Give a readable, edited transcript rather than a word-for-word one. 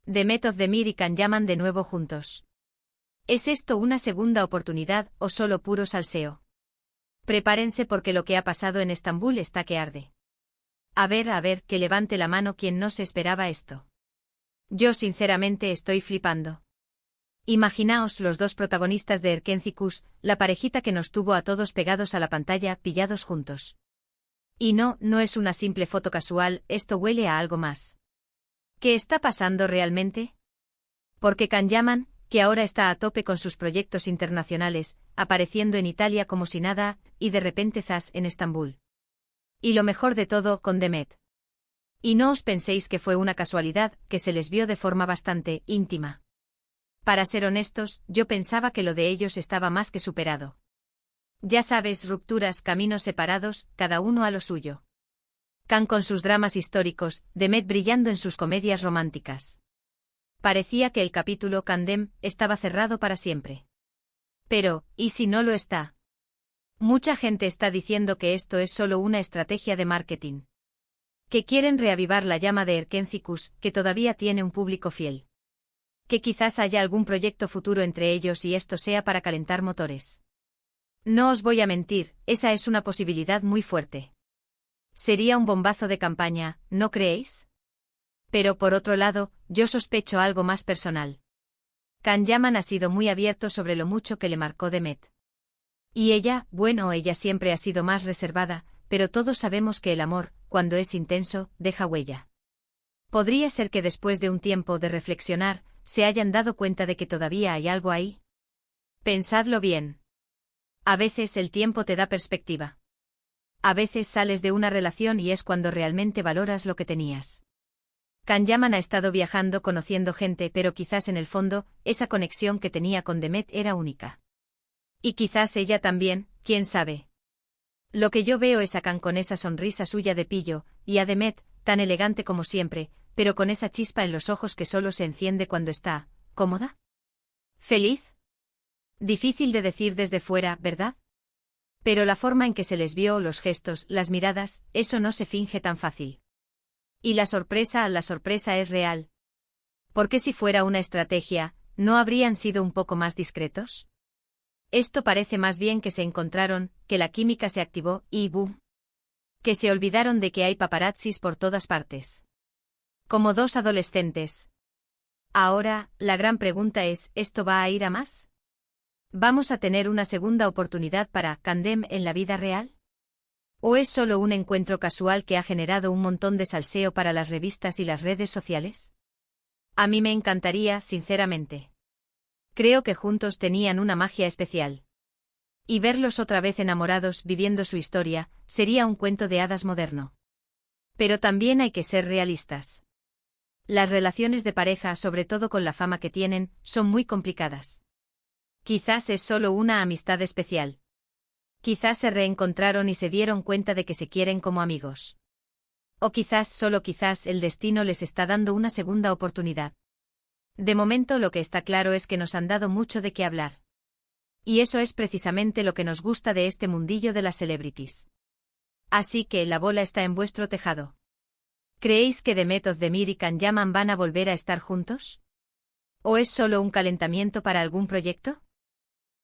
Demet Özdemir y Can Yaman de nuevo juntos. ¿Es esto una segunda oportunidad o solo puro salseo? Prepárense porque lo que ha pasado en Estambul está que arde. A ver, que levante la mano quien no se esperaba esto. Yo sinceramente estoy flipando. Imaginaos los dos protagonistas de Erkencikus, la parejita que nos tuvo a todos pegados a la pantalla, pillados juntos. Y no es una simple foto casual, esto huele a algo más. ¿Qué está pasando realmente? Porque Can Yaman, que ahora está a tope con sus proyectos internacionales, apareciendo en Italia como si nada, y de repente zas en Estambul. Y lo mejor de todo, con Demet. Y no os penséis que fue una casualidad, que se les vio de forma bastante íntima. Para ser honestos, yo pensaba que lo de ellos estaba más que superado. Ya sabes, rupturas, caminos separados, cada uno a lo suyo. Can con sus dramas históricos, Demet brillando en sus comedias románticas. Parecía que el capítulo Candem estaba cerrado para siempre. Pero, ¿y si no lo está? Mucha gente está diciendo que esto es solo una estrategia de marketing. Que quieren reavivar la llama de Erkencikus, que todavía tiene un público fiel. Que quizás haya algún proyecto futuro entre ellos y esto sea para calentar motores. No os voy a mentir, esa es una posibilidad muy fuerte. Sería un bombazo de campaña, ¿no creéis? Pero por otro lado, yo sospecho algo más personal. Can Yaman ha sido muy abierto sobre lo mucho que le marcó Demet. Y ella, bueno, ella siempre ha sido más reservada, pero todos sabemos que el amor, cuando es intenso, deja huella. ¿Podría ser que después de un tiempo de reflexionar, se hayan dado cuenta de que todavía hay algo ahí? Pensadlo bien. A veces el tiempo te da perspectiva. A veces sales de una relación y es cuando realmente valoras lo que tenías. Can Yaman ha estado viajando conociendo gente, pero quizás en el fondo, esa conexión que tenía con Demet era única. Y quizás ella también, quién sabe. Lo que yo veo es a Can con esa sonrisa suya de pillo, y a Demet, tan elegante como siempre, pero con esa chispa en los ojos que solo se enciende cuando está, ¿cómoda? ¿Feliz? Difícil de decir desde fuera, ¿verdad? Pero la forma en que se les vio, los gestos, las miradas, eso no se finge tan fácil. Y la sorpresa es real. ¿Por qué si fuera una estrategia, no habrían sido un poco más discretos? Esto parece más bien que se encontraron, que la química se activó y ¡boom! Que se olvidaron de que hay paparazzis por todas partes. Como dos adolescentes. Ahora, la gran pregunta es, ¿esto va a ir a más? ¿Vamos a tener una segunda oportunidad para Candem en la vida real? ¿O es solo un encuentro casual que ha generado un montón de salseo para las revistas y las redes sociales? A mí me encantaría, sinceramente. Creo que juntos tenían una magia especial. Y verlos otra vez enamorados viviendo su historia, sería un cuento de hadas moderno. Pero también hay que ser realistas. Las relaciones de pareja, sobre todo con la fama que tienen, son muy complicadas. Quizás es solo una amistad especial. Quizás se reencontraron y se dieron cuenta de que se quieren como amigos. O quizás, solo quizás, el destino les está dando una segunda oportunidad. De momento lo que está claro es que nos han dado mucho de qué hablar. Y eso es precisamente lo que nos gusta de este mundillo de las celebrities. Así que la bola está en vuestro tejado. ¿Creéis que Demet Özdemir y Can Yaman van a volver a estar juntos? ¿O es solo un calentamiento para algún proyecto?